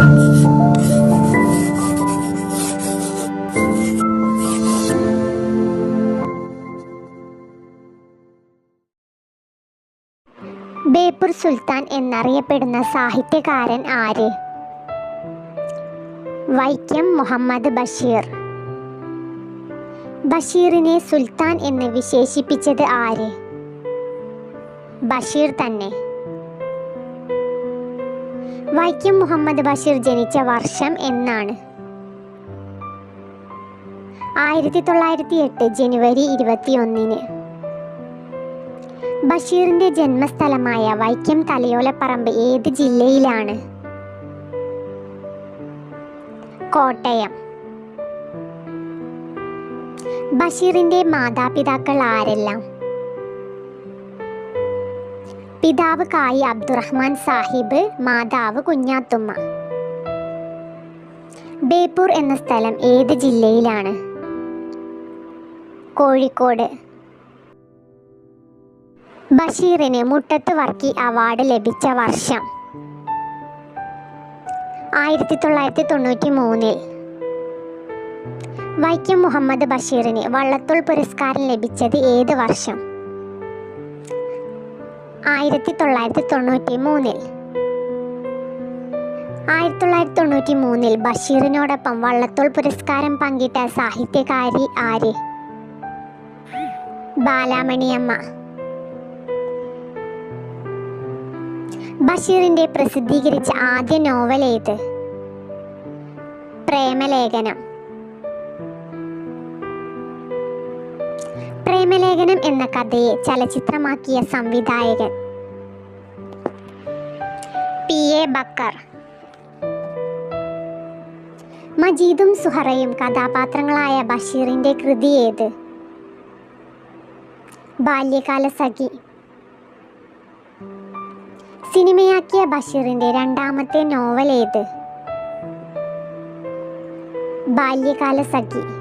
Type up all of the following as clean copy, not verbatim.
ബേപ്പൂർ സുൽത്താൻ എന്നറിയപ്പെടുന്ന സാഹിത്യകാരൻ ആര്? വൈക്കം മുഹമ്മദ് ബഷീർ. ബഷീറിനെ സുൽത്താൻ എന്ന് വിശേഷിപ്പിച്ചത് ആര്? ബഷീർ തന്നെ. വൈക്കം മുഹമ്മദ് ബഷീർ ജനിച്ച വർഷം എന്നാണ്? 1908 ജനുവരി 21. ബഷീറിന്റെ ജന്മസ്ഥലമായ വൈക്കം തലയോലപ്പറമ്പ് ഏത് ജില്ലയിലാണ്? കോട്ടയം. ബഷീറിന്റെ മാതാപിതാക്കൾ ആരെല്ലാം? പിതാവ് കായി അബ്ദുറഹ്മാൻ സാഹിബ്, മാതാവ് കുഞ്ഞാത്തുമ്മ. ബേപ്പൂർ എന്ന സ്ഥലം ഏത് ജില്ലയിലാണ്? കോഴിക്കോട്. ബഷീറിന് മുട്ടത്ത് വർക്കി അവാർഡ് ലഭിച്ച വർഷം? 1993. വൈക്കം മുഹമ്മദ് ബഷീറിന് വള്ളത്തോൾ പുരസ്കാരം ലഭിച്ചത് ഏത് വർഷം? 1993. 1993 ബഷീറിനോടൊപ്പം വള്ളത്തോൾ പുരസ്കാരം പങ്കിട്ട സാഹിത്യകാരി ആര്? ബാലാമണിയമ്മ. ബഷീറിന്റെ പ്രസിദ്ധീകരിച്ച ആദ്യ നോവൽ ഏത്? പ്രേമലേഖനം. പ്രേമലേഖനം എന്ന കഥയെ ചലച്ചിത്രമാക്കിയ സംവിധായകൻ? PA ബക്കർ. മജീദും സുഹറയും കഥാപാത്രങ്ങളായ ബഷീറിന്റെ കൃതി ഏത്? ബാല്യകാലസഖി. സിനിമയാക്കിയ ബഷീറിന്റെ രണ്ടാമത്തെ നോവൽ ഏത്? ബാല്യകാലസഖി.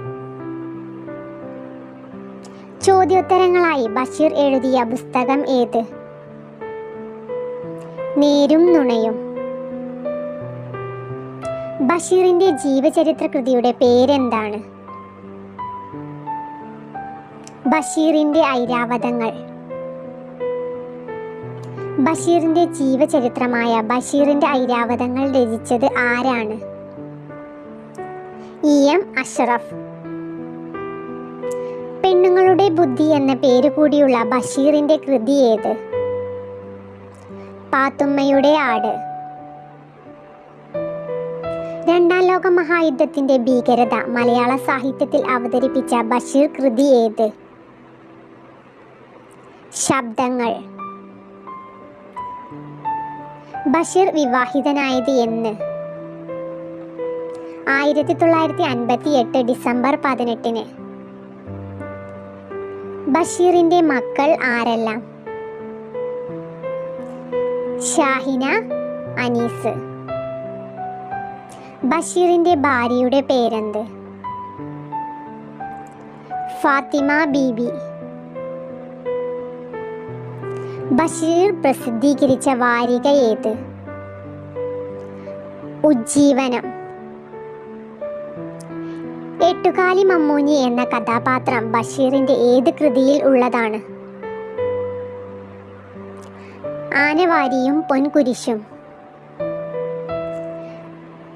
ചോദ്യോത്തരങ്ങളായി ബഷീർ എഴുതിയ പുസ്തകം ഏത്? നേരും നുണയും. ബഷീറിന്റെ ജീവചരിത്ര കൃതിയുടെ പേരെന്താണ്? ബഷീറിന്റെ ഐരാവതങ്ങൾ. ബഷീറിന്റെ ജീവചരിത്രമായ ബഷീറിന്റെ ഐരാവതങ്ങൾ രചിച്ചത് ആരാണ്? EM അഷ്റഫ്. പെണ്ണുങ്ങളുടെ ബുദ്ധി എന്ന പേര് കൂടിയുള്ള ബഷീറിന്റെ കൃതി ഏത്? പാത്തുമ്മയുടെ ആട്. രണ്ടാം ലോക മഹായുദ്ധത്തിന്റെ ഭീകരത മലയാള സാഹിത്യത്തിൽ അവതരിപ്പിച്ച ബഷീർ കൃതി ഏത്? ശബ്ദങ്ങൾ. ബഷീർ വിവാഹിതനായത് എന്ന്? 1958 ഡിസംബർ 18. ബഷീറിന്റെ മക്കൾ ആരെല്ലാം? ഷാഹിന, അനീസ്. ബഷീറിന്റെ ഭാര്യയുടെ പേരെന്ത്? ഫാത്തിമ ബീബി. ബഷീർ പ്രസിദ്ധീകരിച്ച വാരിക ഏത്? ഉജ്ജീവനം. എട്ടുകാലി മമ്മൂഞ്ഞി എന്ന കഥാപാത്രം ബഷീറിന്റെ ഏത് കൃതിയിൽ ഉള്ളതാണ്? ആനവാരിയും പൊൻകുരിശും.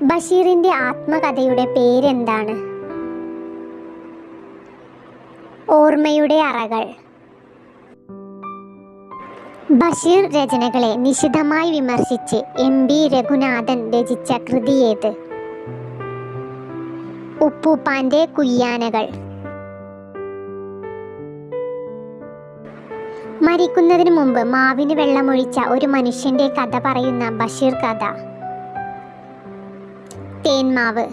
ബഷീറിന്റെ ആത്മകഥയുടെ പേരെന്താണ്? ഓർമ്മയുടെ അറകൾ. ബഷീർ രചനകളെ നിശിതമായി വിമർശിച്ച് MB രഘുനാഥൻ രചിച്ച കൃതി ഏത്? ഉപ്പൂപ്പാന്റെ കുയ്യാനകൾ. മരിക്കുന്നതിന് മുമ്പ് മാവിന് വെള്ളമൊഴിച്ച ഒരു മനുഷ്യന്റെ കഥ പറയുന്ന ബഷീർ കഥ? തേന്മാവ്.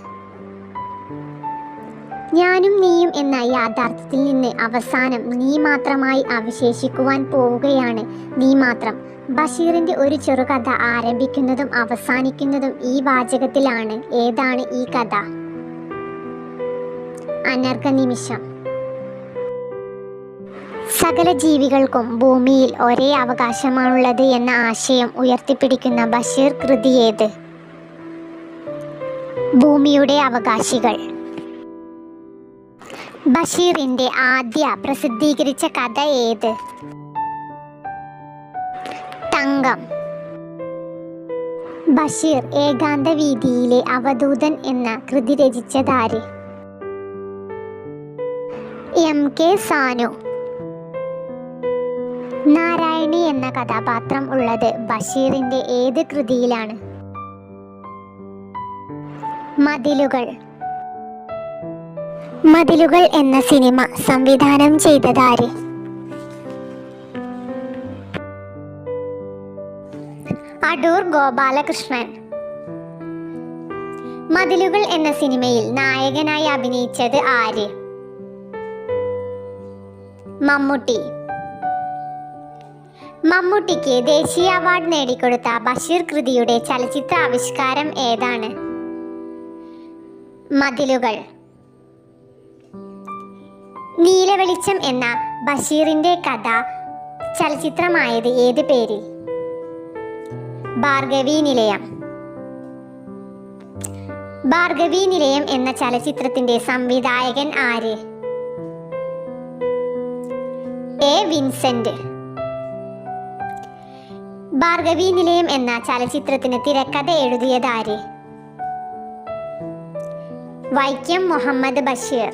ഞാനും നീയും എന്ന യാഥാർത്ഥ്യത്തിൽ നിന്ന് അവസാനം നീ മാത്രമായി അവശേഷിക്കുവാൻ പോവുകയാണ് നീ മാത്രം. ബഷീറിന്റെ ഒരു ചെറുകഥ ആരംഭിക്കുന്നതും അവസാനിക്കുന്നതും ഈ വാചകത്തിലാണ്. ഏതാണ് ഈ കഥ? അനർഘനിമിഷം. സകല ജീവികൾക്കും ഭൂമിയിൽ ഒരേ അവകാശമാണുള്ളത് എന്ന ആശയം ഉയർത്തിപ്പിടിക്കുന്ന ബഷീർ കൃതി ഏത്? ഭൂമിയുടെ അവകാശികൾ. ബഷീറിന്റെ ആദ്യ പ്രസിദ്ധീകരിച്ച കഥ ഏത്? തങ്കം. ബഷീർ ഏകാന്ത വീഥിയിലെ അവധൂതൻ എന്ന കൃതി രചിച്ചതാര്? MK സാനു. നാരായണി എന്ന കഥാപാത്രം ഉള്ളത് ബഷീറിന്റെ ഏത് കൃതിയിലാണ്? മതിലുകൾ. മതിലുകൾ എന്ന സിനിമ സംവിധാനം ചെയ്തതാര്? അടൂർ ഗോപാലകൃഷ്ണൻ. മതിലുകൾ എന്ന സിനിമയിൽ നായകനായി അഭിനയിച്ചത് ആര്? മമ്മൂട്ടി. മമ്മൂട്ടിക്ക് ദേശീയ അവാർഡ് നേടിക്കൊടുത്ത ബഷീർ കൃതിയുടെ ചലച്ചിത്ര ആവിഷ്കാരം ഏതാണ്? മതിലുകൾ. നീലവെളിച്ചം എന്ന ബഷീറിന്റെ കഥ ചലച്ചിത്രമായത് ഏത് പേരിൽ? ഭാർഗവീ നിലയം. ഭാർഗവീ നിലയം എന്ന ചലച്ചിത്രത്തിന്റെ സംവിധായകൻ ആര്? A. വിൻസെന്റ്. ഭാർഗവീ നിലയം എന്ന ചലച്ചിത്രത്തിന് തിരക്കഥ എഴുതിയതാര്? വൈക്കം മുഹമ്മദ് ബഷീർ.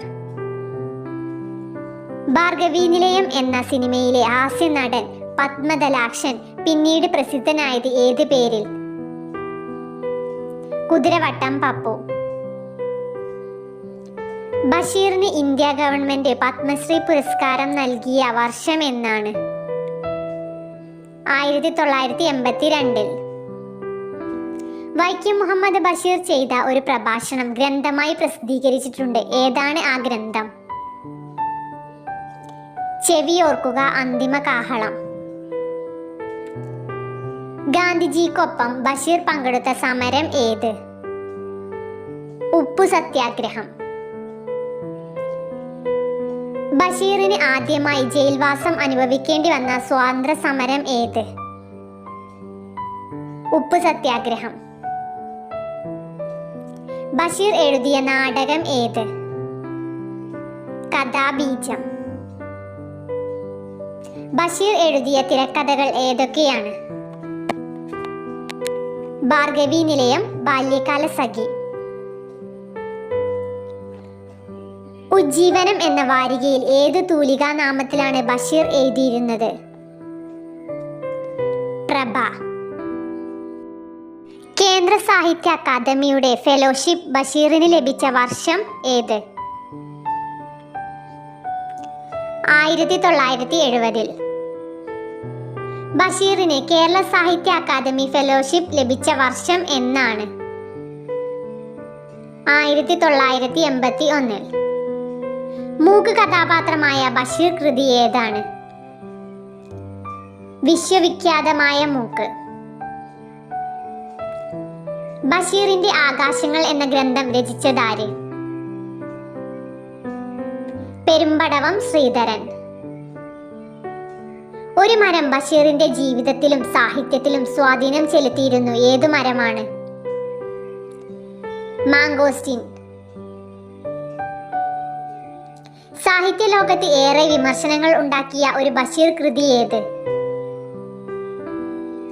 ഭാർഗവീ നിലയം എന്ന സിനിമയിലെ ഹാസ്യ നടൻ പത്മദലാക്ഷൻ പിന്നീട് പ്രസിദ്ധനായത് ഏത് പേരിൽ? കുതിരവട്ടം പപ്പു. ബഷീറിന് ഇന്ത്യ ഗവൺമെന്റ് പത്മശ്രീ പുരസ്കാരം നൽകിയ വർഷം എന്നാണ്? 1982. വൈക്കം മുഹമ്മദ് ബഷീർ ചെയ്ത ഒരു പ്രഭാഷണം ഗ്രന്ഥമായി പ്രസിദ്ധീകരിച്ചിട്ടുണ്ട്. ഏതാണ് ആ ഗ്രന്ഥം? ചെവിയോർക്കുക അന്തിമ കാഹളം. ഗാന്ധിജിക്കൊപ്പം ബഷീർ പങ്കെടുത്ത സമരം ഏത്? ഉപ്പു സത്യാഗ്രഹം. ബഷീറിന് ആദ്യമായി ജയിൽവാസം അനുഭവിക്കേണ്ടി വന്ന സ്വാതന്ത്ര്യ സമരം ഏത്? ഉപ്പു സത്യാഗ്രഹം. ബഷീർ എഴുതിയ നാടകം ഏത്? കഥാബീജം. ബഷീർ എഴുതിയ തിരക്കഥകൾ ഏതൊക്കെയാണ്? ഭാർഗവീ നിലയം, ബാല്യകാല സഖി. ഉജ്ജീവനം എന്ന വാരികയിൽ ഏത് തൂലികാ നാമത്തിലാണ് ബഷീർ എഴുതിയിരുന്നത്? പ്രഭ. കേന്ദ്ര സാഹിത്യ അക്കാദമിയുടെ ഫെലോഷിപ്പ് ബഷീറിന് ലഭിച്ച വർഷം ഏത്? 1970. ബഷീറിന് കേരള സാഹിത്യ അക്കാദമി ഫെലോഷിപ്പ് ലഭിച്ച വർഷം എന്നാണ്? 1981. മൂക്ക് കഥാപാത്രമായ ബഷീർ കൃതി ഏതാണ്? വിശ്വവിഖ്യാതമായ മൂക്ക്. ബഷീറിന്റെ ആകാശങ്ങൾ എന്ന ഗ്രന്ഥം രചിച്ചതാര്? പെരുമ്പടവം ശ്രീധരൻ. ഒരു മരം ബഷീറിന്റെ ജീവിതത്തിലും സാഹിത്യത്തിലും സ്വാധീനം ചെലുത്തിയിരുന്നു. ഏതു മരമാണ്? മാംഗോസ്റ്റീൻ. സാഹിത്യ ലോകത്ത് ഏറെ വിമർശനങ്ങൾ ഉണ്ടാക്കിയ ഒരു ബഷീർ കൃതി ഏത്?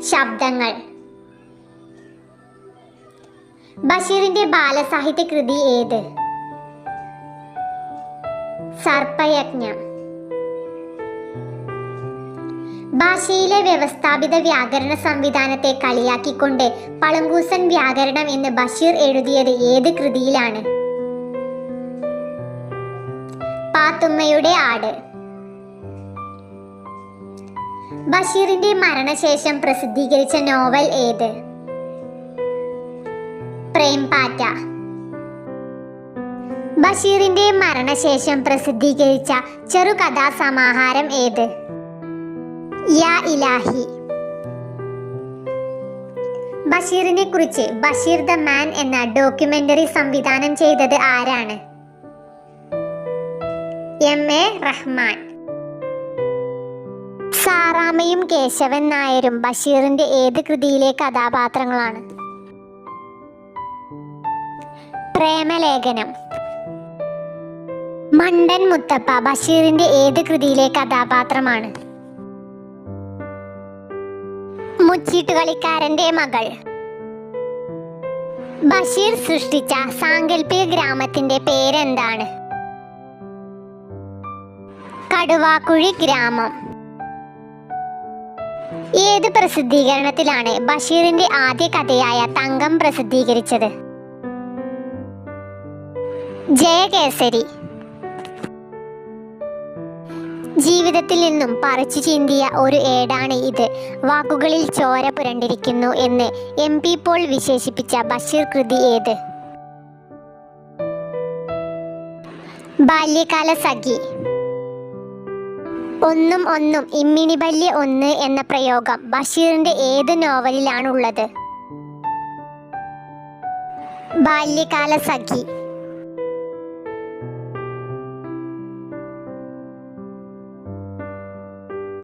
ശബ്ദങ്ങൾ. ബഷീറിന്റെ ബാലസാഹിത്യ കൃതി ഏത്? സർപ്പയജ്ഞം. ഭാഷയിലെ വ്യവസ്ഥാപിത വ്യാകരണ സംവിധാനത്തെ കളിയാക്കിക്കൊണ്ട് പളങ്കൂസൻ വ്യാകരണം എന്ന് ബഷീർ എഴുതിയത് ഏത് കൃതിയിലാണ്? പാത്തുമ്മയുടെ ആട്. ബഷീറിന്റെ മരണശേഷം പ്രസിദ്ധീകരിച്ച നോവൽ ഏത്? പ്രേംപാറ്റ. ബഷീറിന്റെ മരണശേഷം പ്രസിദ്ധീകരിച്ച ചെറുകഥാസമാഹാരം ഏത്? യാ ഇലാഹി. ബഷീറിനെ കുറിച്ച് ബഷീർ ദ മാൻ എന്ന ഡോക്യുമെന്ററി സംവിധാനം ചെയ്തത് ആരാണ്? MA റഹ്മാൻ. സാറാമ്മയും കേശവൻ നായരും ബഷീറിന്റെ ഏത് കൃതിയിലെ കഥാപാത്രങ്ങളാണ്? പ്രേമലേഖനം. മണ്ടൻ മുത്തപ്പ ബഷീറിന്റെ ഏത് കൃതിയിലെ കഥാപാത്രമാണ്? മുച്ചീട്ടുകളിക്കാരന്റെ മകൾ. ബഷീർ സൃഷ്ടിച്ച സാങ്കല്പിക ഗ്രാമത്തിന്റെ പേരെന്താണ്? കടുവാക്കുഴി ഗ്രാമം. ഏത് പ്രസിദ്ധീകരണത്തിലാണ് ബഷീറിന്റെ ആദ്യ കഥയായ തങ്കം പ്രസിദ്ധീകരിച്ചത്? ജയകേസരി. ജീവിതത്തിൽ നിന്നും പറിച്ചു ചീന്തിയ ഒരു ഏടാണ് ഇത്. വാക്കുകളിൽ ചോര പുരണ്ടിരിക്കുന്നു എന്ന് MP പോൾ വിശേഷിപ്പിച്ച ബഷീർ കൃതി ഏത്? ബാല്യകാല സഖി. ഒന്നും ഒന്നും ഇമ്മിണി ബല്യ ഒന്ന് എന്ന പ്രയോഗം ബഷീറിന്റെ ഏത് നോവലിലാണുള്ളത്? ബാല്യകാല സഖി.